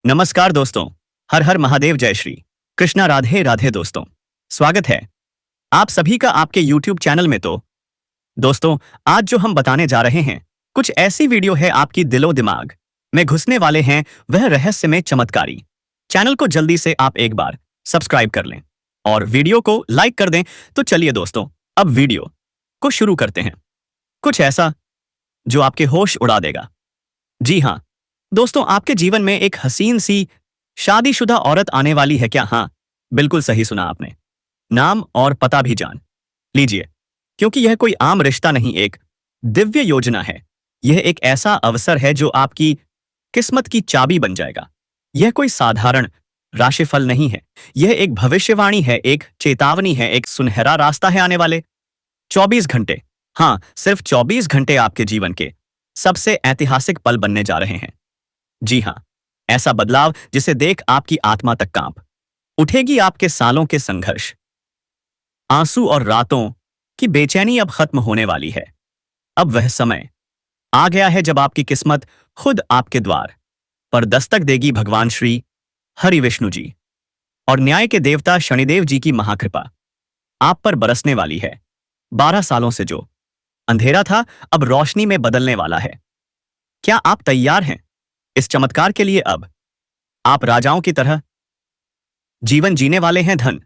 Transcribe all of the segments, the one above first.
नमस्कार दोस्तों। हर हर महादेव, जय श्री कृष्णा, राधे राधे दोस्तों। स्वागत है आप सभी का आपके YouTube चैनल में। तो दोस्तों, आज जो हम बताने जा रहे हैं कुछ ऐसी वीडियो है आपकी दिलो दिमाग में घुसने वाले हैं, वह रहस्यमय चमत्कारी। चैनल को जल्दी से आप एक बार सब्सक्राइब कर लें और वीडियो को लाइक कर दें। तो चलिए दोस्तों, अब वीडियो को शुरू करते हैं। कुछ ऐसा जो आपके होश उड़ा देगा। जी हाँ दोस्तों, आपके जीवन में एक हसीन सी शादीशुदा औरत आने वाली है क्या? हाँ, बिल्कुल सही सुना आपने। नाम और पता भी जान लीजिए, क्योंकि यह कोई आम रिश्ता नहीं, एक दिव्य योजना है। यह एक ऐसा अवसर है जो आपकी किस्मत की चाबी बन जाएगा। यह कोई साधारण राशिफल नहीं है, यह एक भविष्यवाणी है, एक चेतावनी है, एक सुनहरा रास्ता है। आने वाले 24 घंटे, हाँ सिर्फ 24 घंटे आपके जीवन के सबसे ऐतिहासिक पल बनने जा रहे हैं। जी हाँ, ऐसा बदलाव जिसे देख आपकी आत्मा तक कांप उठेगी। आपके सालों के संघर्ष, आंसू और रातों की बेचैनी अब खत्म होने वाली है। अब वह समय आ गया है जब आपकी किस्मत खुद आपके द्वार पर दस्तक देगी। भगवान श्री हरि विष्णु जी और न्याय के देवता शनिदेव जी की महाकृपा आप पर बरसने वाली है। 12 सालों से जो अंधेरा था अब रोशनी में बदलने वाला है। क्या आप तैयार हैं इस चमत्कार के लिए? अब आप राजाओं की तरह जीवन जीने वाले हैं। धन,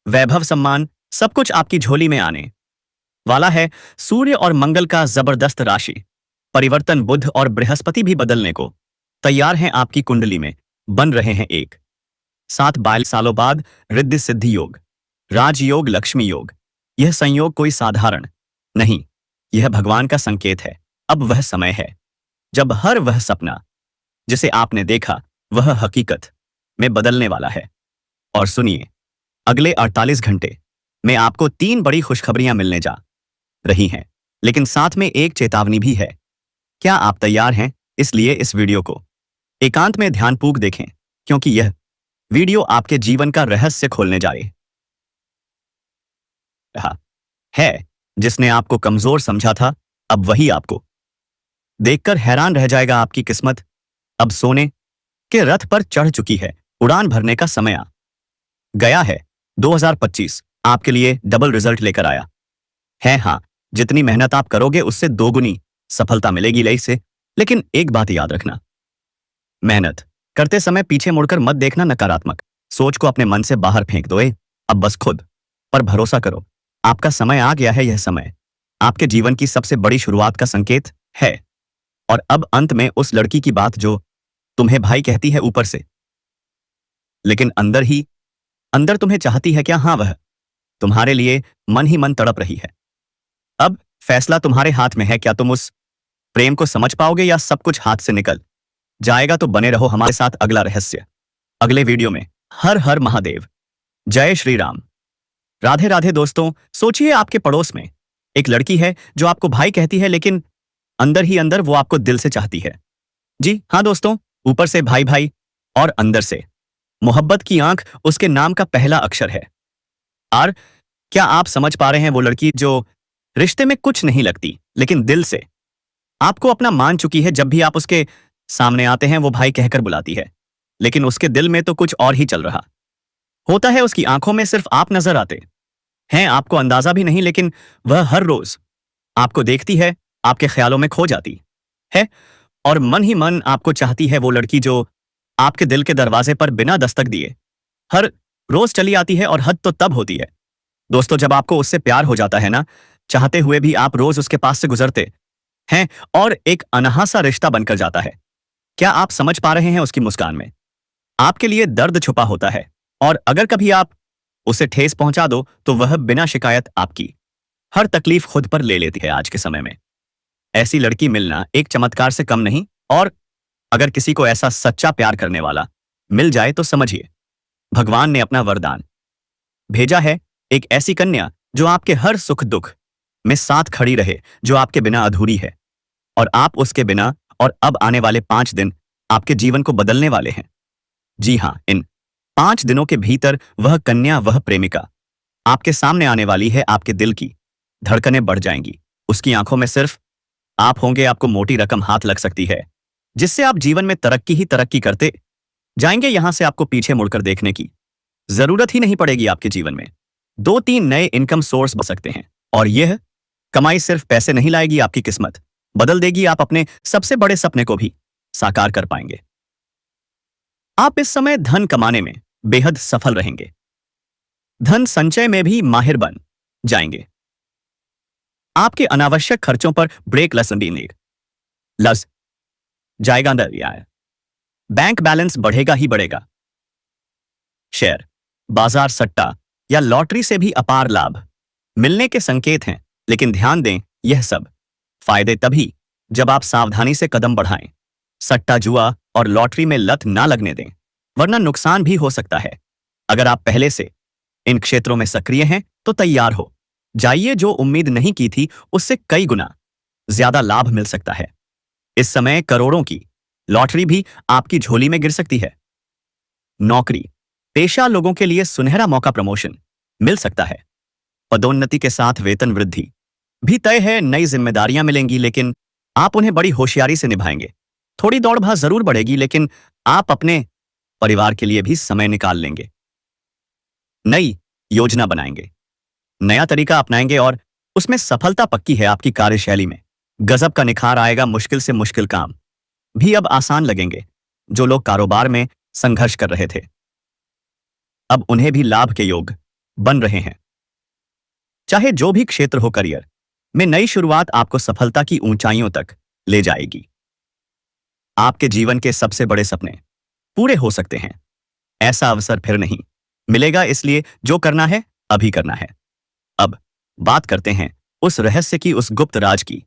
वैभव, सम्मान, सब कुछ आपकी झोली में आने वाला है। सूर्य और मंगल का जबरदस्त राशि परिवर्तन, बुध और बृहस्पति भी बदलने को तैयार हैं आपकी कुंडली में। बन रहे हैं एक साथ 22 सालों बाद रिद्धि सिद्धि योग, राजयोग, लक्ष्मी योग। यह संयोग कोई साधारण नहीं, यह भगवान का संकेत है। अब वह समय है जब हर वह सपना जिसे आपने देखा वह हकीकत में बदलने वाला है। और सुनिए, अगले 48 घंटे में आपको 3 बड़ी खुशखबरियां मिलने जा रही हैं, लेकिन साथ में एक चेतावनी भी है। क्या आप तैयार हैं? इसलिए इस वीडियो को एकांत में ध्यानपूर्वक देखें, क्योंकि यह वीडियो आपके जीवन का रहस्य खोलने जा रहा है। जिसने आपको कमजोर समझा था, अब वही आपको देखकर हैरान रह जाएगा। आपकी किस्मत अब सोने के रथ पर चढ़ चुकी है। उड़ान भरने का समय आ गया है। 2025 आपके लिए डबल रिजल्ट लेकर आया है। हाँ, जितनी मेहनत आप करोगे उससे दोगुनी सफलता मिलेगी से। लेकिन एक बात याद रखना, मेहनत करते समय पीछे मुड़कर मत देखना। नकारात्मक सोच को अपने मन से बाहर फेंक दो। अब बस खुद पर भरोसा करो। आपका समय आ गया है। यह समय आपके जीवन की सबसे बड़ी शुरुआत का संकेत है। और अब अंत में उस लड़की की बात जो तुम्हें भाई कहती है ऊपर से, लेकिन अंदर ही अंदर तुम्हें चाहती है क्या? हाँ, वह तुम्हारे लिए मन ही मन तड़प रही है। अब फैसला तुम्हारे हाथ में है। क्या तुम उस प्रेम को समझ पाओगे या सब कुछ हाथ से निकल जाएगा? तो बने रहो हमारे साथ अगला रहस्य अगले वीडियो में। हर हर महादेव, जय श्री राम, राधे राधे दोस्तों। सोचिए, आपके पड़ोस में एक लड़की है जो आपको भाई कहती है, लेकिन अंदर ही अंदर वो आपको दिल से चाहती है। जी हाँ दोस्तों, ऊपर से भाई भाई और अंदर से मोहब्बत की आंख उसके नाम का पहला अक्षर है आर। क्या आप समझ पा रहे हैं? वो लड़की जो रिश्ते में कुछ नहीं लगती, लेकिन दिल से आपको अपना मान चुकी है। जब भी आप उसके सामने आते हैं वो भाई कहकर बुलाती है, लेकिन उसके दिल में तो कुछ और ही चल रहा होता है। उसकी आंखों में सिर्फ आप नजर आते हैं, आपको अंदाजा भी नहीं, लेकिन वह हर रोज आपको देखती है, आपके ख्यालों में खो जाती है और मन ही मन आपको चाहती है। वो लड़की जो आपके दिल के दरवाजे पर बिना दस्तक दिए हर रोज चली आती है। और हद तो तब होती है दोस्तों जब आपको उससे प्यार हो जाता है ना, चाहते हुए भी आप रोज उसके पास से गुजरते हैं और एक अनहा सा रिश्ता बनकर जाता है। क्या आप समझ पा रहे हैं? उसकी मुस्कान में आपके लिए दर्द छुपा होता है, और अगर कभी आप उसे ठेस पहुंचा दो तो वह बिना शिकायत आपकी हर तकलीफ खुद पर ले लेती है। आज के समय में ऐसी लड़की मिलना एक चमत्कार से कम नहीं, और अगर किसी को ऐसा सच्चा प्यार करने वाला मिल जाए तो समझिए भगवान ने अपना वरदान भेजा है। एक ऐसी कन्या जो आपके हर सुख दुख में साथ खड़ी रहे, जो आपके बिना अधूरी है, और आप उसके बिना। और अब आने वाले 5 दिन आपके जीवन को बदलने वाले हैं। जी हाँ, इन 5 दिनों के भीतर वह कन्या, वह प्रेमिका आपके सामने आने वाली है। आपके दिल की धड़कनें बढ़ जाएंगी। उसकी आंखों में सिर्फ आप होंगे। आपको मोटी रकम हाथ लग सकती है, जिससे आप जीवन में तरक्की ही तरक्की करते जाएंगे यहां से आपको पीछे मुड़कर देखने की जरूरत ही नहीं पड़ेगी। आपके जीवन में 2-3 नए इनकम सोर्स बन सकते हैं और यह कमाई सिर्फ पैसे नहीं लाएगी, आपकी किस्मत बदल देगी। आप अपने सबसे बड़े सपने को भी साकार कर पाएंगे। आप इस समय धन कमाने में बेहद सफल रहेंगे। धन संचय में भी माहिर बन जाएंगे। आपके अनावश्यक खर्चों पर ब्रेक लस जाएगा। बैंक बैलेंस बढ़ेगा ही बढ़ेगा। शेयर बाजार, सट्टा या लॉटरी से भी अपार लाभ मिलने के संकेत हैं, लेकिन ध्यान दें, यह सब फायदे तभी जब आप सावधानी से कदम बढ़ाएं। सट्टा, जुआ और लॉटरी में लत ना लगने दें, वरना नुकसान भी हो सकता है। अगर आप पहले से इन क्षेत्रों में सक्रिय हैं तो तैयार हो जाइए। जो उम्मीद नहीं की थी उससे कई गुना ज्यादा लाभ मिल सकता है। इस समय करोड़ों की लॉटरी भी आपकी झोली में गिर सकती है। नौकरी पेशा लोगों के लिए सुनहरा मौका, प्रमोशन मिल सकता है। पदोन्नति के साथ वेतन वृद्धि भी तय है। नई जिम्मेदारियां मिलेंगी, लेकिन आप उन्हें बड़ी होशियारी से निभाएंगे। थोड़ी दौड़ भाग जरूर बढ़ेगी, लेकिन आप अपने परिवार के लिए भी समय निकाल लेंगे। नई योजना बनाएंगे, नया तरीका अपनाएंगे और उसमें सफलता पक्की है। आपकी कार्यशैली में गजब का निखार आएगा। मुश्किल से मुश्किल काम भी अब आसान लगेंगे। जो लोग कारोबार में संघर्ष कर रहे थे, अब उन्हें भी लाभ के योग बन रहे हैं। चाहे जो भी क्षेत्र हो, करियर में नई शुरुआत आपको सफलता की ऊंचाइयों तक ले जाएगी। आपके जीवन के सबसे बड़े सपने पूरे हो सकते हैं। ऐसा अवसर फिर नहीं मिलेगा, इसलिए जो करना है अभी करना है। अब बात करते हैं उस रहस्य की, उस गुप्त राज की,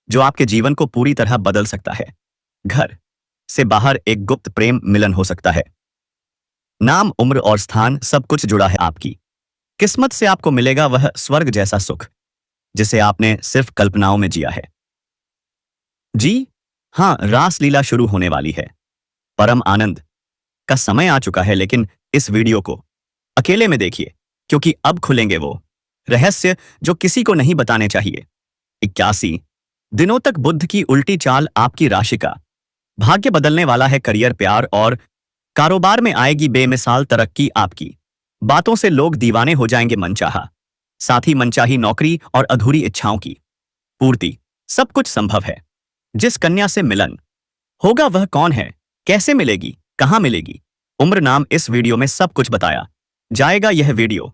जो आपके जीवन को पूरी तरह बदल सकता है। घर से बाहर एक गुप्त प्रेम मिलन हो सकता है। नाम, उम्र और स्थान सब कुछ जुड़ा है। आपकी किस्मत से आपको मिलेगा वह स्वर्ग जैसा सुख जिसे आपने सिर्फ कल्पनाओं में जिया है। जी हां, रासलीला शुरू होने वाली है। परम आनंद का समय आ चुका है, लेकिन इस वीडियो को अकेले में देखिए, क्योंकि अब खुलेंगे वो रहस्य जो किसी को नहीं बताने चाहिए। 81 दिनों तक बुध की उल्टी चाल आपकी राशि का भाग्य बदलने वाला है। करियर, प्यार और कारोबार में आएगी बेमिसाल तरक्की। आपकी बातों से लोग दीवाने हो जाएंगे। मनचाहा साथ ही मनचाही नौकरी और अधूरी इच्छाओं की पूर्ति, सब कुछ संभव है। जिस कन्या से मिलन होगा वह कौन है, कैसे मिलेगी, कहां मिलेगी, उम्र, नाम, इस वीडियो में सब कुछ बताया जाएगा। यह वीडियो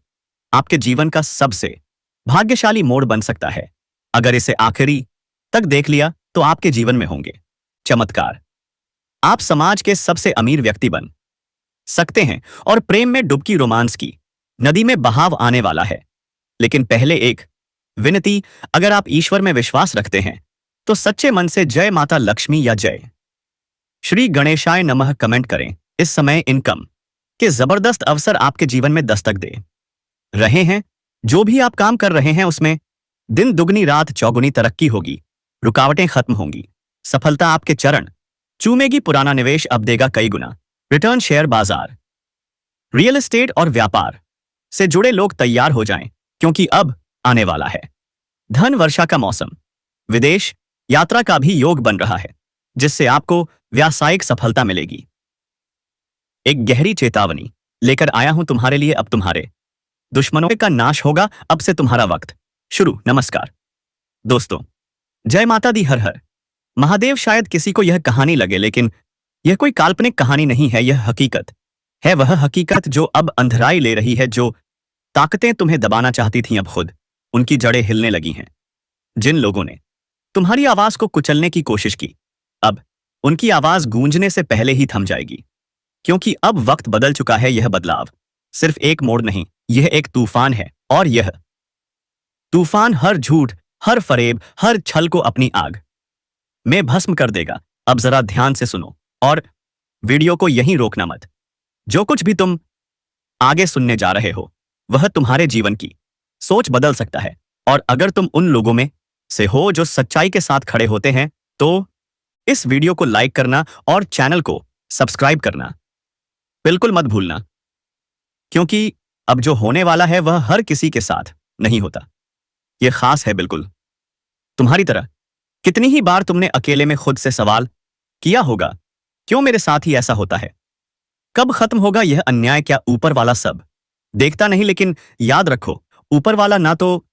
आपके जीवन का सबसे भाग्यशाली मोड़ बन सकता है। अगर इसे आखिरी तक देख लिया तो आपके जीवन में होंगे चमत्कार। आप समाज के सबसे अमीर व्यक्ति बन सकते हैं और प्रेम में डुबकी, रोमांस की नदी में बहाव आने वाला है। लेकिन पहले एक विनती, अगर आप ईश्वर में विश्वास रखते हैं तो सच्चे मन से जय माता लक्ष्मी या जय श्री गणेशाय नमः कमेंट करें। इस समय इनकम के जबरदस्त अवसर आपके जीवन में दस्तक दे रहे हैं। जो भी आप काम कर रहे हैं उसमें दिन दुगनी रात चौगुनी तरक्की होगी। रुकावटें खत्म होंगी, सफलता आपके चरण चूमेगी। पुराना निवेश अब देगा कई गुना रिटर्न। शेयर बाजार, रियल एस्टेट और व्यापार से जुड़े लोग तैयार हो जाएं, क्योंकि अब आने वाला है धन वर्षा का मौसम। विदेश यात्रा का भी योग बन रहा है, जिससे आपको व्यावसायिक सफलता मिलेगी। एक गहरी चेतावनी लेकर आया हूं तुम्हारे लिए। अब तुम्हारे दुश्मनों का नाश होगा। अब से तुम्हारा वक्त शुरू। नमस्कार दोस्तों, जय माता दी, हर हर महादेव। शायद किसी को यह कहानी लगे, लेकिन यह कोई काल्पनिक कहानी नहीं है। यह हकीकत है, वह हकीकत जो अब अंधराई ले रही है। जो ताकतें तुम्हें दबाना चाहती थीं, अब खुद उनकी जड़ें हिलने लगी हैं। जिन लोगों ने तुम्हारी आवाज को कुचलने की कोशिश की, अब उनकी आवाज गूंजने से पहले ही थम जाएगी, क्योंकि अब वक्त बदल चुका है। यह बदलाव सिर्फ एक मोड़ नहीं, यह एक तूफान है, और यह तूफान हर झूठ, हर फरेब, हर छल को अपनी आग में भस्म कर देगा। अब जरा ध्यान से सुनो और वीडियो को यहीं रोकना मत। जो कुछ भी तुम आगे सुनने जा रहे हो वह तुम्हारे जीवन की सोच बदल सकता है। और अगर तुम उन लोगों में से हो जो सच्चाई के साथ खड़े होते हैं, तो इस वीडियो को लाइक करना और चैनल को सब्सक्राइब करना बिल्कुल मत भूलना, क्योंकि अब जो होने वाला है वह हर किसी के साथ नहीं होता। यह खास है, बिल्कुल तुम्हारी तरह। कितनी ही बार तुमने अकेले में खुद से सवाल किया होगा, क्यों मेरे साथ ही ऐसा होता है? कब खत्म होगा यह अन्याय? क्या ऊपर वाला सब देखता नहीं? लेकिन याद रखो, ऊपर वाला ना तो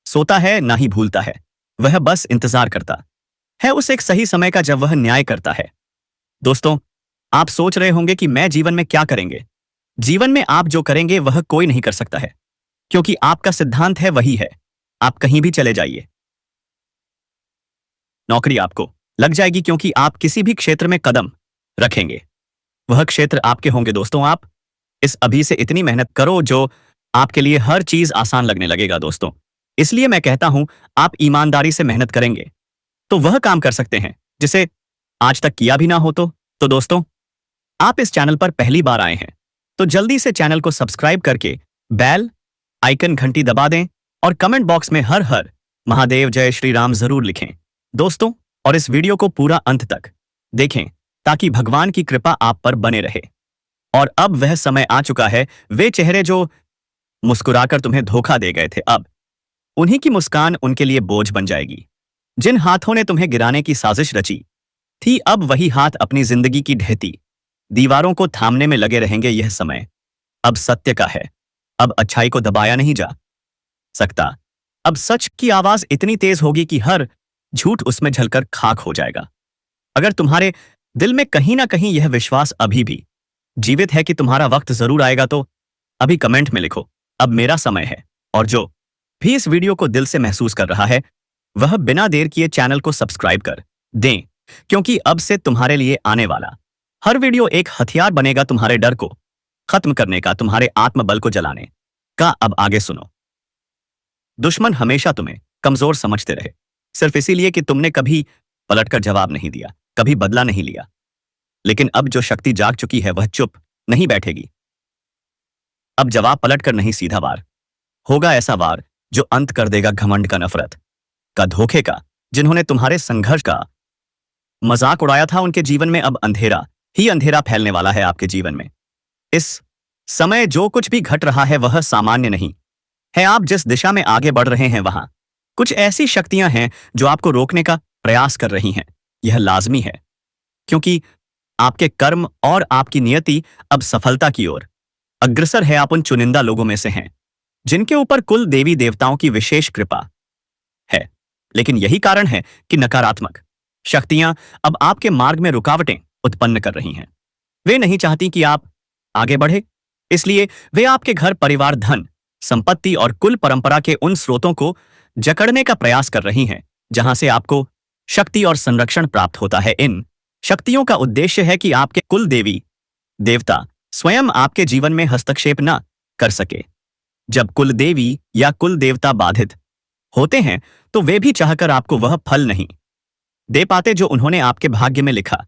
सोता है ना ही भूलता है। वह बस इंतजार करता है उस एक सही समय का जब वह न्याय करता है। दोस्तों, आप सोच रहे होंगे कि मैं जीवन में क्या करेंगे? जीवन में आप जो करेंगे वह कोई नहीं कर सकता है, क्योंकि आपका सिद्धांत है वही है। आप कहीं भी चले जाइए, नौकरी आपको लग जाएगी, क्योंकि आप किसी भी क्षेत्र में कदम रखेंगे वह क्षेत्र आपके होंगे। दोस्तों, आप इस अभी से इतनी मेहनत करो जो आपके लिए हर चीज आसान लगने लगेगा। दोस्तों, इसलिए मैं कहता हूं, आप ईमानदारी से मेहनत करेंगे तो वह काम कर सकते हैं जिसे आज तक किया भी ना हो। तो दोस्तों, आप इस चैनल पर पहली बार आए हैं तो जल्दी से चैनल को सब्सक्राइब करके बेल आइकन घंटी दबा दें और कमेंट बॉक्स में हर हर महादेव जय श्री राम जरूर लिखें। दोस्तों, और इस वीडियो को पूरा अंत तक देखें ताकि भगवान की कृपा आप पर बने रहे। और अब वह समय आ चुका है, वे चेहरे जो मुस्कुराकर तुम्हें धोखा दे गए थे, अब उन्हीं की मुस्कान उनके लिए बोझ बन जाएगी। जिन हाथों ने तुम्हें गिराने की साजिश रची थी, अब वही हाथ अपनी जिंदगी की ढहती दीवारों को थामने में लगे रहेंगे। यह समय अब सत्य का है, अब अच्छाई को दबाया नहीं जा सकता। अब सच की आवाज इतनी तेज होगी कि हर झूठ उसमें झलकर खाक हो जाएगा। अगर तुम्हारे दिल में कहीं ना कहीं यह विश्वास अभी भी जीवित है कि तुम्हारा वक्त जरूर आएगा, तो अभी कमेंट में लिखो, अब मेरा समय है। और जो भी इस वीडियो को दिल से महसूस कर रहा है वह बिना देर किए चैनल को सब्सक्राइब कर दें, क्योंकि अब से तुम्हारे लिए आने वाला हर वीडियो एक हथियार बनेगा तुम्हारे डर को खत्म करने का, तुम्हारे आत्मबल को जलाने का। अब आगे सुनो। दुश्मन हमेशा तुम्हें कमजोर समझते रहे, सिर्फ इसीलिए कि तुमने कभी पलटकर जवाब नहीं दिया, कभी बदला नहीं लिया। लेकिन अब जो शक्ति जाग चुकी है वह चुप नहीं बैठेगी। अब जवाब पलटकर नहीं, सीधा वार होगा, ऐसा वार जो अंत कर देगा घमंड का, नफरत का, धोखे का। जिन्होंने तुम्हारे संघर्ष का मजाक उड़ाया था उनके जीवन में अब अंधेरा ही अंधेरा फैलने वाला है आपके जीवन में। इस समय जो कुछ भी घट रहा है वह सामान्य नहीं है। आप जिस दिशा में आगे बढ़ रहे हैं वहां कुछ ऐसी शक्तियां हैं जो आपको रोकने का प्रयास कर रही हैं। यह लाजमी है, क्योंकि आपके कर्म और आपकी नियति अब सफलता की ओर अग्रसर है। आप उन चुनिंदा लोगों में से हैं जिनके ऊपर कुल देवी देवताओं की विशेष कृपा है। लेकिन यही कारण है कि नकारात्मक शक्तियां अब आपके मार्ग में रुकावटें उत्पन्न कर रही हैं। वे नहीं चाहती कि आप आगे बढ़े, इसलिए वे आपके घर, परिवार, धन, संपत्ति और कुल परंपरा के उन स्रोतों को जकड़ने का प्रयास कर रही हैं जहां से आपको शक्ति और संरक्षण प्राप्त होता है। इन शक्तियों का उद्देश्य है कि आपके कुल देवी देवता स्वयं आपके जीवन में हस्तक्षेप न कर सके। जब कुल देवी या कुल देवता बाधित होते हैं तो वे भी चाहकर आपको वह फल नहीं दे पाते जो उन्होंने आपके भाग्य में लिखा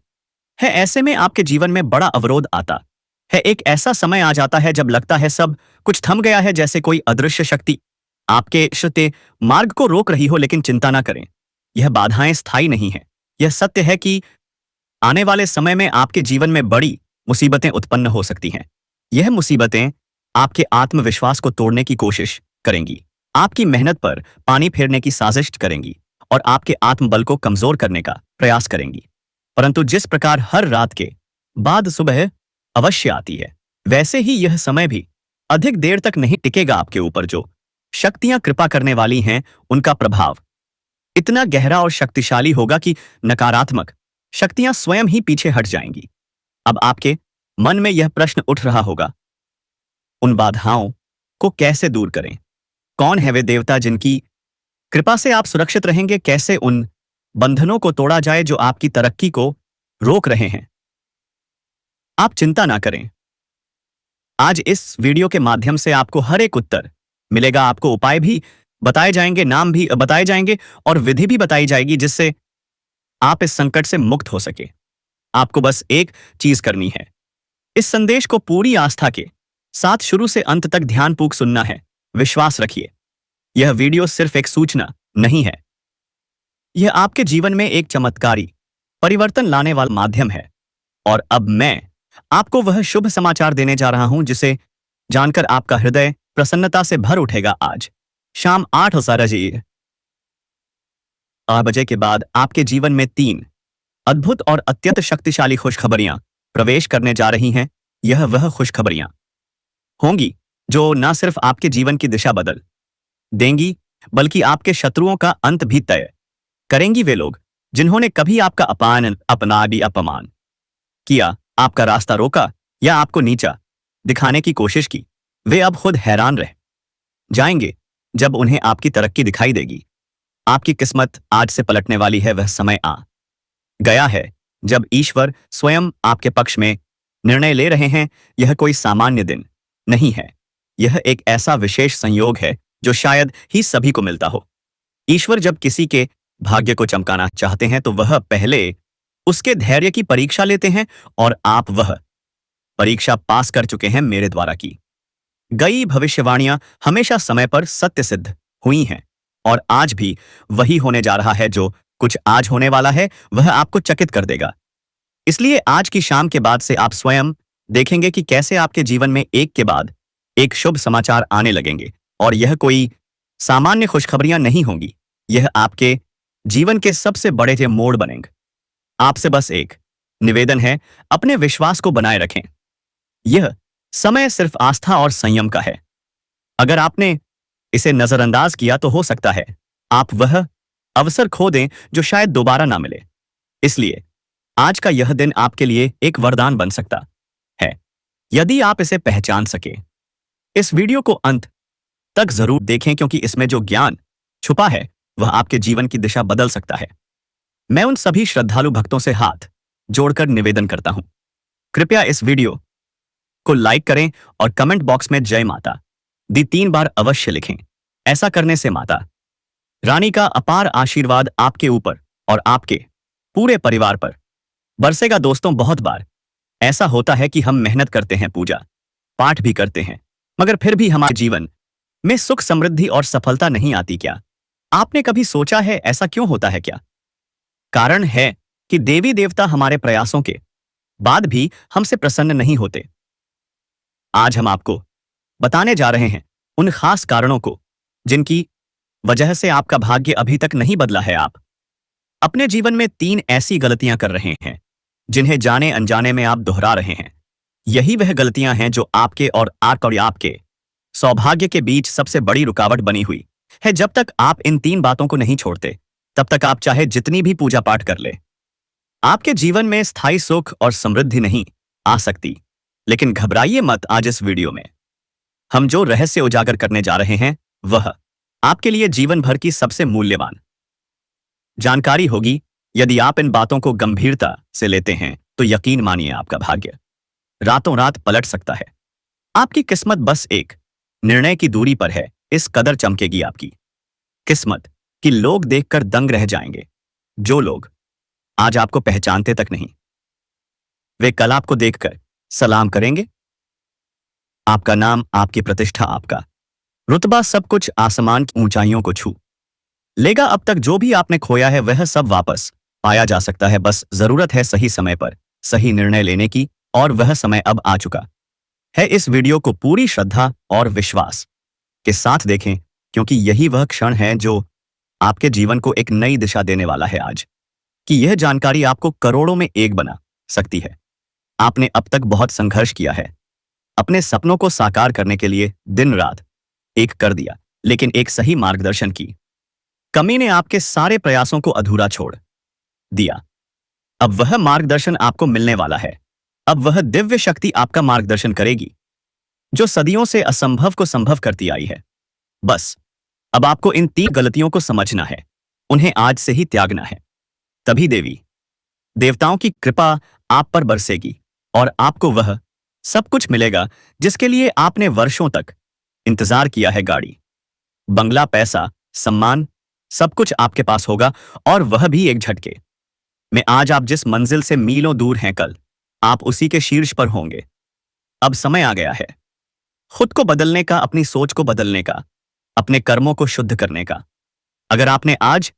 है। ऐसे में आपके जीवन में बड़ा अवरोध आता है। एक ऐसा समय आ जाता है जब लगता है सब कुछ थम गया है, जैसे कोई अदृश्य शक्ति आपके श्रुते मार्ग को रोक रही हो। लेकिन चिंता ना करें, यह बाधाएं स्थायी नहीं है। यह सत्य है कि आने वाले समय में आपके जीवन में बड़ी मुसीबतें उत्पन्न हो सकती हैं। यह मुसीबतें आपके आत्मविश्वास को तोड़ने की कोशिश करेंगी, आपकी मेहनत पर पानी फेरने की साजिश करेंगी और आपके आत्मबल को कमजोर करने का प्रयास करेंगी। परंतु जिस प्रकार हर रात के बाद सुबह अवश्य आती है, वैसे ही यह समय भी अधिक देर तक नहीं टिकेगा। आपके ऊपर जो शक्तियां कृपा करने वाली हैं उनका प्रभाव इतना गहरा और शक्तिशाली होगा कि नकारात्मक शक्तियां स्वयं ही पीछे हट जाएंगी। अब आपके मन में यह प्रश्न उठ रहा होगा, उन बाधाओं को कैसे दूर करें? कौन है वे देवता जिनकी कृपा से आप सुरक्षित रहेंगे? कैसे उन बंधनों को तोड़ा जाए जो आपकी तरक्की को रोक रहे हैं? आप चिंता ना करें, आज इस वीडियो के माध्यम से आपको हर एक उत्तर मिलेगा। आपको उपाय भी बताए जाएंगे, नाम भी बताए जाएंगे और विधि भी बताई जाएगी जिससे आप इस संकट से मुक्त हो सके। आपको बस एक चीज करनी है, इस संदेश को पूरी आस्था के साथ शुरू से अंत तक ध्यानपूर्वक सुनना है। विश्वास रखिए, यह वीडियो सिर्फ एक सूचना नहीं है, यह आपके जीवन में एक चमत्कारी परिवर्तन लाने वाला माध्यम है। और अब मैं आपको वह शुभ समाचार देने जा रहा हूं जिसे जानकर आपका हृदय प्रसन्नता से भर उठेगा। आज शाम 8 बजे के बाद आपके जीवन में 3 अद्भुत और अत्यंत शक्तिशाली खुशखबरियां प्रवेश करने जा रही हैं। यह वह खुशखबरियां होंगी जो न सिर्फ आपके जीवन की दिशा बदल देंगी, बल्कि आपके शत्रुओं का अंत भी तय करेंगी। वे लोग जिन्होंने कभी आपका अपमान किया, आपका रास्ता रोका या आपको नीचा दिखाने की कोशिश की, वे अब खुद हैरान रह जाएंगे जब उन्हें आपकी तरक्की दिखाई देगी। आपकी किस्मत आज से पलटने वाली है। वह समय आ गया है जब ईश्वर स्वयं आपके पक्ष में निर्णय ले रहे हैं। यह कोई सामान्य दिन नहीं है, यह एक ऐसा विशेष संयोग है जो शायद ही सभी को मिलता हो। ईश्वर जब किसी के भाग्य को चमकाना चाहते हैं तो वह पहले उसके धैर्य की परीक्षा लेते हैं, और आप वह परीक्षा पास कर चुके हैं। मेरे द्वारा की गई भविष्यवाणियां हमेशा समय पर सत्य सिद्ध हुई हैं, और आज भी वही होने जा रहा है। जो कुछ आज होने वाला है वह आपको चकित कर देगा। इसलिए आज की शाम के बाद से आप स्वयं देखेंगे कि कैसे आपके जीवन में एक के बाद एक शुभ समाचार आने लगेंगे, और यह कोई सामान्य खुशखबरियां नहीं होंगी। यह आपके जीवन के सबसे बड़े जे मोड़ बनेंगे। आपसे बस एक निवेदन है, अपने विश्वास को बनाए रखें। यह समय सिर्फ आस्था और संयम का है। अगर आपने इसे नजरअंदाज किया तो हो सकता है आप वह अवसर खो दें जो शायद दोबारा ना मिले। इसलिए आज का यह दिन आपके लिए एक वरदान बन सकता है, यदि आप इसे पहचान सके। इस वीडियो को अंत तक जरूर देखें, क्योंकि इसमें जो ज्ञान छुपा है वह आपके जीवन की दिशा बदल सकता है। मैं उन सभी श्रद्धालु भक्तों से हाथ जोड़कर निवेदन करता हूं, कृपया इस वीडियो को लाइक करें और कमेंट बॉक्स में जय माता दी 3 बार अवश्य लिखें। ऐसा करने से माता रानी का अपार आशीर्वाद आपके ऊपर और आपके पूरे परिवार पर बरसेगा। दोस्तों, बहुत बार ऐसा होता है कि हम मेहनत करते हैं, पूजा पाठ भी करते हैं, मगर फिर भी हमारे जीवन में सुख, समृद्धि और सफलता नहीं आती। क्या आपने कभी सोचा है ऐसा क्यों होता है? क्या कारण है कि देवी देवता हमारे प्रयासों के बाद भी हमसे प्रसन्न नहीं होते? आज हम आपको बताने जा रहे हैं उन खास कारणों को जिनकी वजह से आपका भाग्य अभी तक नहीं बदला है। आप अपने जीवन में 3 ऐसी गलतियां कर रहे हैं जिन्हें जाने अनजाने में आप दोहरा रहे हैं। यही वह गलतियां हैं जो आपके और आपके सौभाग्य के बीच सबसे बड़ी रुकावट बनी हुई है। जब तक आप इन 3 बातों को नहीं छोड़ते, तब तक आप चाहे जितनी भी पूजा पाठ कर ले, आपके जीवन में स्थायी सुख और समृद्धि नहीं आ सकती। लेकिन घबराइए मत, आज इस वीडियो में हम जो रहस्य उजागर करने जा रहे हैं वह आपके लिए जीवन भर की सबसे मूल्यवान जानकारी होगी। यदि आप इन बातों को गंभीरता से लेते हैं तो यकीन मानिए, आपका भाग्य रातों रात पलट सकता है। आपकी किस्मत बस एक निर्णय की दूरी पर है। इस कदर चमकेगी आपकी किस्मत कि लोग देखकर दंग रह जाएंगे। जो लोग आज आपको पहचानते तक नहीं, वे कल आपको देखकर सलाम करेंगे। आपका नाम, आपकी प्रतिष्ठा, आपका रुतबा, सब कुछ आसमान की ऊंचाइयों को छू लेगा। अब तक जो भी आपने खोया है वह सब वापस पाया जा सकता है। बस जरूरत है सही समय पर सही निर्णय लेने की, और वह समय अब आ चुका है। इस वीडियो को पूरी श्रद्धा और विश्वास के साथ देखें, क्योंकि यही वह क्षण है जो आपके जीवन को एक नई दिशा देने वाला है। आज की यह जानकारी आपको करोड़ों में एक बना सकती है। आपने अब तक बहुत संघर्ष किया है, अपने सपनों को साकार करने के लिए दिन रात एक कर दिया, लेकिन एक सही मार्गदर्शन की कमी ने आपके सारे प्रयासों को अधूरा छोड़ दिया। अब वह मार्गदर्शन आपको मिलने वाला है। अब वह दिव्य शक्ति आपका मार्गदर्शन करेगी जो सदियों से असंभव को संभव करती आई है। बस अब आपको इन 3 गलतियों को समझना है, उन्हें आज से ही त्यागना है। तभी देवी देवताओं की कृपा आप पर बरसेगी और आपको वह सब कुछ मिलेगा जिसके लिए आपने वर्षों तक इंतजार किया है। गाड़ी, बंगला, पैसा, सम्मान, सब कुछ आपके पास होगा, और वह भी एक झटके में। आज आप जिस मंजिल से मीलों दूर हैं, कल आप उसी के शीर्ष पर होंगे। अब समय आ गया है खुद को बदलने का, अपनी सोच को बदलने का, अपने कर्मों को शुद्ध करने का। अगर आपने आज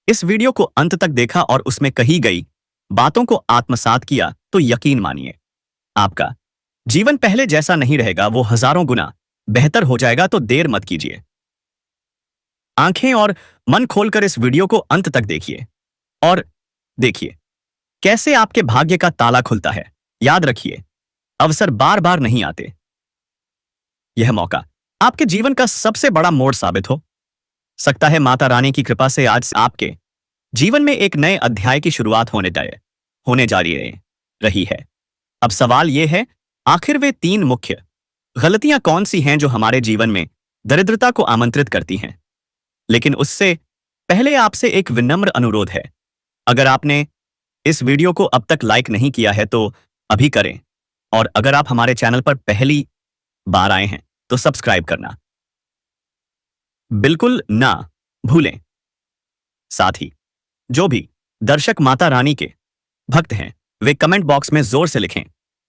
इस वीडियो को अंत तक देखा और उसमें कही गई बातों को आत्मसात किया, तो यकीन मानिए आपका जीवन पहले जैसा नहीं रहेगा, वो हजारों गुना बेहतर हो जाएगा। तो देर मत कीजिए, आंखें और मन खोलकर इस वीडियो को अंत तक देखिए और देखिए कैसे आपके भाग्य का ताला खुलता है। याद रखिए, अवसर बार बार नहीं आते। यह मौका आपके जीवन का सबसे बड़ा मोड़ साबित हो सकता है। माता रानी की कृपा से आज आपके जीवन में एक नए अध्याय की शुरुआत होने जा रही है। अब सवाल यह है, आखिर वे 3 मुख्य गलतियां कौन सी हैं जो हमारे जीवन में दरिद्रता को आमंत्रित करती हैं? लेकिन उससे पहले आपसे एक विनम्र अनुरोध है। अगर आपने इस वीडियो को अब तक लाइक नहीं किया है तो अभी करें, और अगर आप हमारे चैनल पर पहली बार आए हैं तो सब्सक्राइब करना बिल्कुल ना भूलें। साथ ही जो भी दर्शक माता रानी के भक्त हैं वे कमेंट बॉक्स में जोर से लिखें,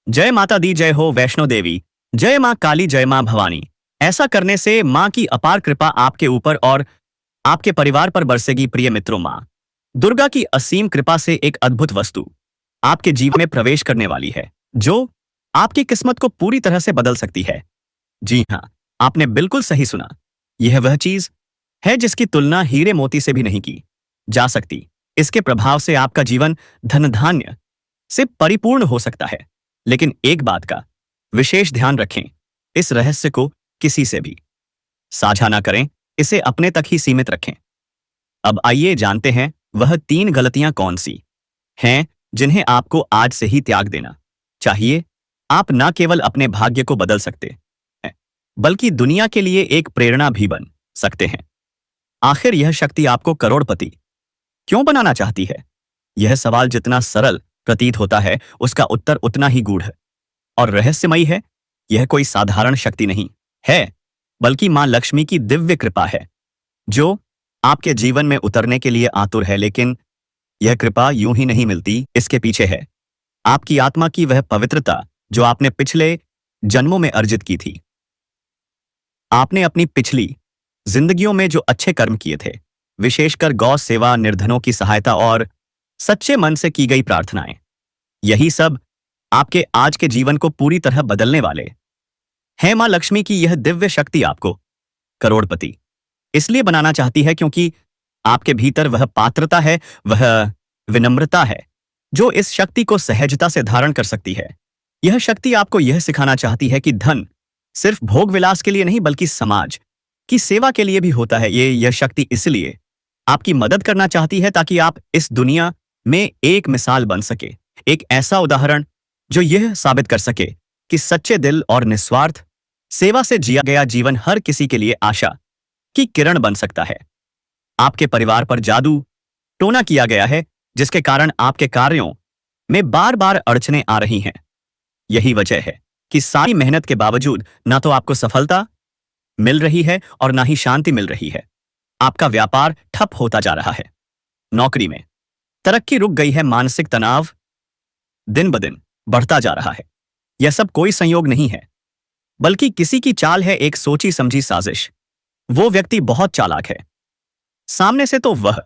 जय माता दी, जय हो वैष्णो देवी, जय मां काली, जय मां भवानी। ऐसा करने से मां की अपार कृपा आपके ऊपर और आपके परिवार पर बरसेगी। प्रिय मित्रों, मां दुर्गा की असीम कृपा से एक अद्भुत वस्तु आपके जीवन में प्रवेश करने वाली है जो आपकी किस्मत को पूरी तरह से बदल सकती है। जी हां, आपने बिल्कुल सही सुना। यह वह चीज है जिसकी तुलना हीरे मोती से भी नहीं की जा सकती। इसके प्रभाव से आपका जीवन धन धान्य से परिपूर्ण हो सकता है। लेकिन एक बात का विशेष ध्यान रखें, इस रहस्य को किसी से भी साझा ना करें, इसे अपने तक ही सीमित रखें। अब आइए जानते हैं वह 3 गलतियां कौन सी हैं जिन्हें आपको आज से ही त्याग देना चाहिए। आप न केवल अपने भाग्य को बदल सकते हैं बल्कि दुनिया के लिए एक प्रेरणा भी बन सकते हैं। आखिर यह शक्ति आपको करोड़पति क्यों बनाना चाहती है? यह सवाल जितना सरल प्रतीत होता है उसका उत्तर उतना ही गूढ़ और रहस्यमयी है। यह कोई साधारण शक्ति नहीं है बल्कि मां लक्ष्मी की दिव्य कृपा है जो आपके जीवन में उतरने के लिए आतुर है। लेकिन यह कृपा यूं ही नहीं मिलती, इसके पीछे है आपकी आत्मा की वह पवित्रता जो आपने पिछले जन्मों में अर्जित की थी। आपने अपनी पिछली जिंदगियों में जो अच्छे कर्म किए थे, विशेषकर गौ सेवा, निर्धनों की सहायता और सच्चे मन से की गई प्रार्थनाएं, यही सब आपके आज के जीवन को पूरी तरह बदलने वाले हैं। मां लक्ष्मी की यह दिव्य शक्ति आपको करोड़पति इसलिए बनाना चाहती है क्योंकि आपके भीतर वह पात्रता है, वह विनम्रता है जो इस शक्ति को सहजता से धारण कर सकती है। यह शक्ति आपको यह सिखाना चाहती है कि धन सिर्फ भोग विलास के लिए नहीं बल्कि समाज की सेवा के लिए भी होता है। यह शक्ति इसलिए आपकी मदद करना चाहती है ताकि आप इस दुनिया में एक मिसाल बन सके, एक ऐसा उदाहरण जो यह साबित कर सके कि सच्चे दिल और निस्वार्थ सेवा से जिया गया जीवन हर किसी के लिए आशा की किरण बन सकता है। आपके परिवार पर जादू टोना किया गया है जिसके कारण आपके कार्यों में बार बार अड़चनें आ रही हैं। यही वजह है कि सारी मेहनत के बावजूद ना तो आपको सफलता मिल रही है और ना ही शांति मिल रही है। आपका व्यापार ठप होता जा रहा है, नौकरी में तरक्की रुक गई है, मानसिक तनाव दिन ब दिन बढ़ता जा रहा है। यह सब कोई संयोग नहीं है बल्कि किसी की चाल है, एक सोची समझी साजिश। वो व्यक्ति बहुत चालाक है। सामने से तो वह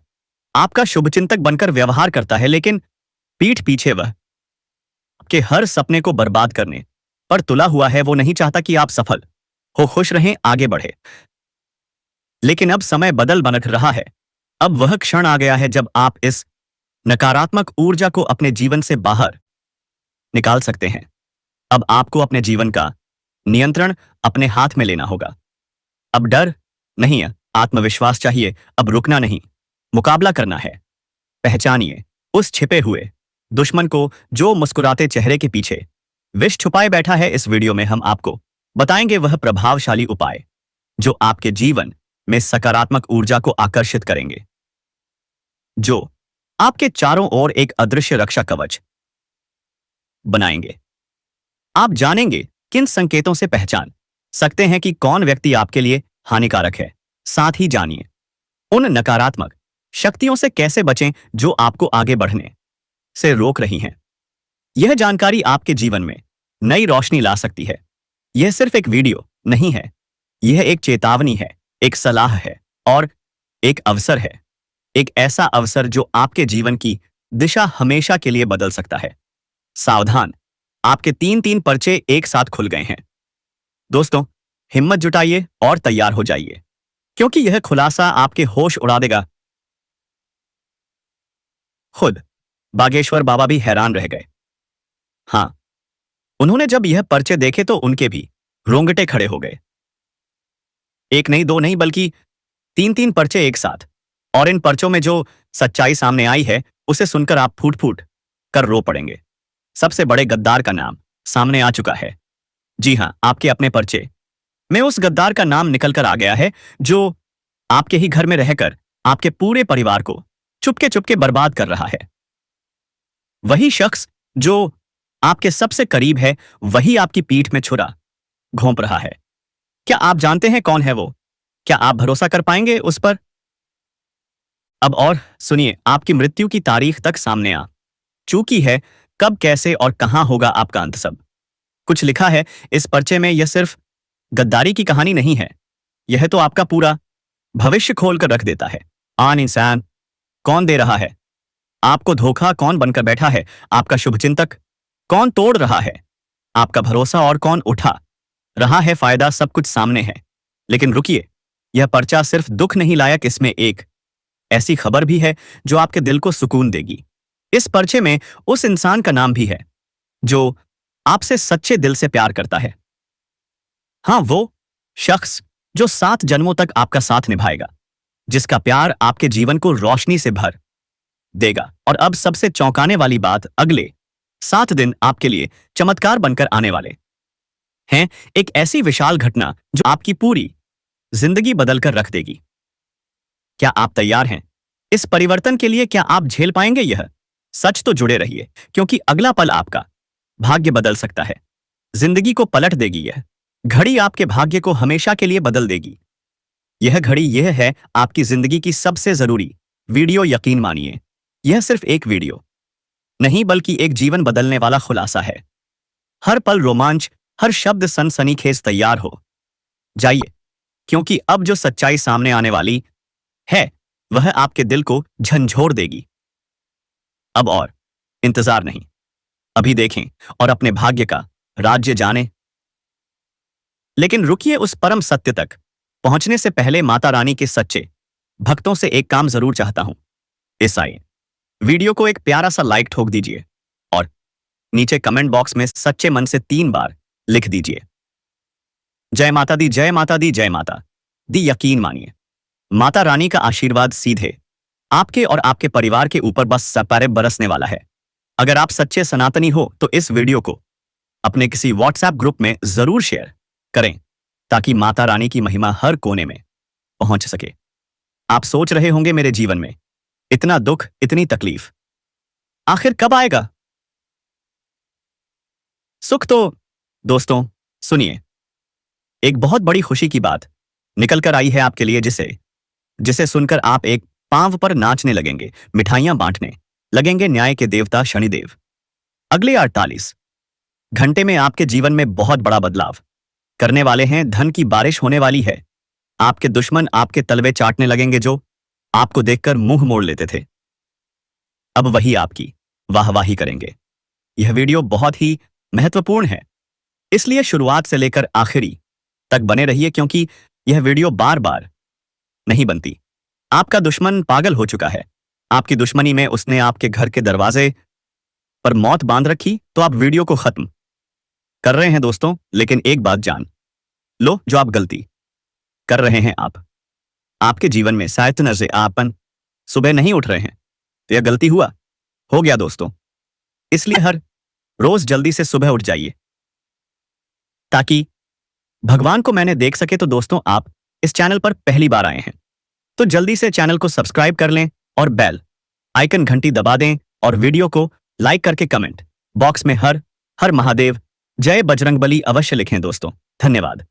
आपका शुभचिंतक बनकर व्यवहार करता है, लेकिन पीठ पीछे वह आपके हर सपने को बर्बाद करने पर तुला हुआ है। वो नहीं चाहता कि आप सफल हो, खुश रहें, आगे बढ़े। लेकिन अब समय बन रहा है। अब वह क्षण आ गया है जब आप इस नकारात्मक ऊर्जा को अपने जीवन से बाहर निकाल सकते हैं। अब आपको अपने जीवन का नियंत्रण अपने हाथ में लेना होगा। अब डर नहीं है, आत्मविश्वास चाहिए। अब रुकना नहीं, मुकाबला करना है। पहचानिए उस छिपे हुए दुश्मन को जो मुस्कुराते चेहरे के पीछे विष छुपाए बैठा है। इस वीडियो में हम आपको बताएंगे वह प्रभावशाली उपाय जो आपके जीवन में सकारात्मक ऊर्जा को आकर्षित करेंगे, जो आपके चारों ओर एक अदृश्य रक्षा कवच बनाएंगे। आप जानेंगे किन संकेतों से पहचान सकते हैं कि कौन व्यक्ति आपके लिए हानिकारक है। साथ ही जानिए उन नकारात्मक शक्तियों से कैसे बचें जो आपको आगे बढ़ने से रोक रही हैं। यह जानकारी आपके जीवन में नई रोशनी ला सकती है। यह सिर्फ एक वीडियो नहीं है, यह एक चेतावनी है, एक सलाह है और एक अवसर है। एक ऐसा अवसर जो आपके जीवन की दिशा हमेशा के लिए बदल सकता है। सावधान, आपके 3 पर्चे एक साथ खुल गए हैं। दोस्तों, हिम्मत जुटाइए और तैयार हो जाइए क्योंकि यह खुलासा आपके होश उड़ा देगा। खुद बागेश्वर बाबा भी हैरान रह गए। हाँ, उन्होंने जब यह पर्चे देखे तो उनके भी रोंगटे खड़े हो गए। एक नहीं, दो नहीं, बल्कि तीन तीन पर्चे एक साथ। और इन पर्चों में जो सच्चाई सामने आई है उसे सुनकर आप फूट फूट कर रो पड़ेंगे। सबसे बड़े गद्दार का नाम सामने आ चुका है। जी हां, आपके अपने पर्चे में उस गद्दार का नाम निकल कर आ गया है जो आपके ही घर में रहकर आपके पूरे परिवार को चुपके चुपके बर्बाद कर रहा है। वही शख्स जो आपके सबसे करीब है, वही आपकी पीठ में छुरा घोंप रहा है। क्या आप जानते हैं कौन है वो? क्या आप भरोसा कर पाएंगे उस पर? अब और सुनिए, आपकी मृत्यु की तारीख तक सामने आ चुकी है। कब, कैसे और कहां होगा आपका अंत, सब कुछ लिखा है इस पर्चे में। यह सिर्फ गद्दारी की कहानी नहीं है, यह तो आपका पूरा भविष्य खोल कर रख देता है। आन इंसान कौन दे रहा है आपको धोखा, कौन बनकर बैठा है आपका शुभचिंतक, कौन तोड़ रहा है आपका भरोसा और कौन उठा रहा है फायदा, सब कुछ सामने है। लेकिन रुकिए, यह पर्चा सिर्फ दुख नहीं लायक, इसमें एक ऐसी खबर भी है जो आपके दिल को सुकून देगी। इस पर्चे में उस इंसान का नाम भी है जो आपसे सच्चे दिल से प्यार करता है। हां, वो शख्स जो 7 जन्मों तक आपका साथ निभाएगा, जिसका प्यार आपके जीवन को रोशनी से भर देगा। और अब सबसे चौंकाने वाली बात, अगले 7 दिन आपके लिए चमत्कार बनकर आने वाले हैं। एक ऐसी विशाल घटना जो आपकी पूरी जिंदगी बदलकर रख देगी। क्या आप तैयार हैं इस परिवर्तन के लिए? क्या आप झेल पाएंगे यह सच? तो जुड़े रहिए, क्योंकि अगला पल आपका भाग्य बदल सकता है, जिंदगी को पलट देगी। यह घड़ी आपके भाग्य को हमेशा के लिए बदल देगी। यह घड़ी, यह है आपकी जिंदगी की सबसे जरूरी वीडियो। यकीन मानिए, यह सिर्फ एक वीडियो नहीं, बल्कि एक जीवन बदलने वाला खुलासा है। हर पल रोमांच, हर शब्द सनसनीखेज। तैयार हो जाइए, क्योंकि अब जो सच्चाई सामने आने वाली है वह आपके दिल को झंझोर देगी। अब और इंतजार नहीं, अभी देखें और अपने भाग्य का राज्य जानें। लेकिन रुकिए, उस परम सत्य तक पहुंचने से पहले माता रानी के सच्चे भक्तों से एक काम जरूर चाहता हूं। इस आइए वीडियो को एक प्यारा सा लाइक ठोक दीजिए और नीचे कमेंट बॉक्स में सच्चे मन से 3 बार लिख दीजिए, जय माता दी, जय माता दी, जय माता दी। यकीन मानिए, माता रानी का आशीर्वाद सीधे आपके और आपके परिवार के ऊपर बस सपारे बरसने वाला है। अगर आप सच्चे सनातनी हो तो इस वीडियो को अपने किसी व्हाट्सएप ग्रुप में जरूर शेयर करें, ताकि माता रानी की महिमा हर कोने में पहुंच सके। आप सोच रहे होंगे, मेरे जीवन में इतना दुख, इतनी तकलीफ, आखिर कब आएगा सुख? तो दोस्तों सुनिए, एक बहुत बड़ी खुशी की बात निकल कर आई है आपके लिए, जिसे सुनकर आप एक पांव पर नाचने लगेंगे, मिठाइयां बांटने लगेंगे। न्याय के देवता शनिदेव अगले 48 घंटे में आपके जीवन में बहुत बड़ा बदलाव करने वाले हैं। धन की बारिश होने वाली है। आपके दुश्मन आपके तलवे चाटने लगेंगे, जो आपको देखकर मुंह मोड़ लेते थे, अब वही आपकी वाहवाही करेंगे। यह वीडियो बहुत ही महत्वपूर्ण है, इसलिए शुरुआत से लेकर आखिरी तक बने रहिए, क्योंकि यह वीडियो बार बार नहीं बनती। आपका दुश्मन पागल हो चुका है। आपकी दुश्मनी में उसने आपके घर के दरवाजे पर मौत बांध रखी, तो आप वीडियो को खत्म कर रहे हैं दोस्तों। लेकिन एक बात जान लो, जो आप गलती कर रहे हैं, आपके जीवन में शायद नजर आपन सुबह नहीं उठ रहे हैं, तो यह गलती हो गया दोस्तों। इसलिए हर रोज जल्दी से सुबह उठ जाइए, ताकि भगवान को मैंने देख सके। तो दोस्तों, आप इस चैनल पर पहली बार आए हैं तो जल्दी से चैनल को सब्सक्राइब कर लें और बेल आइकन घंटी दबा दें, और वीडियो को लाइक करके कमेंट बॉक्स में हर हर महादेव, जय बजरंगबली अवश्य लिखें दोस्तों। धन्यवाद।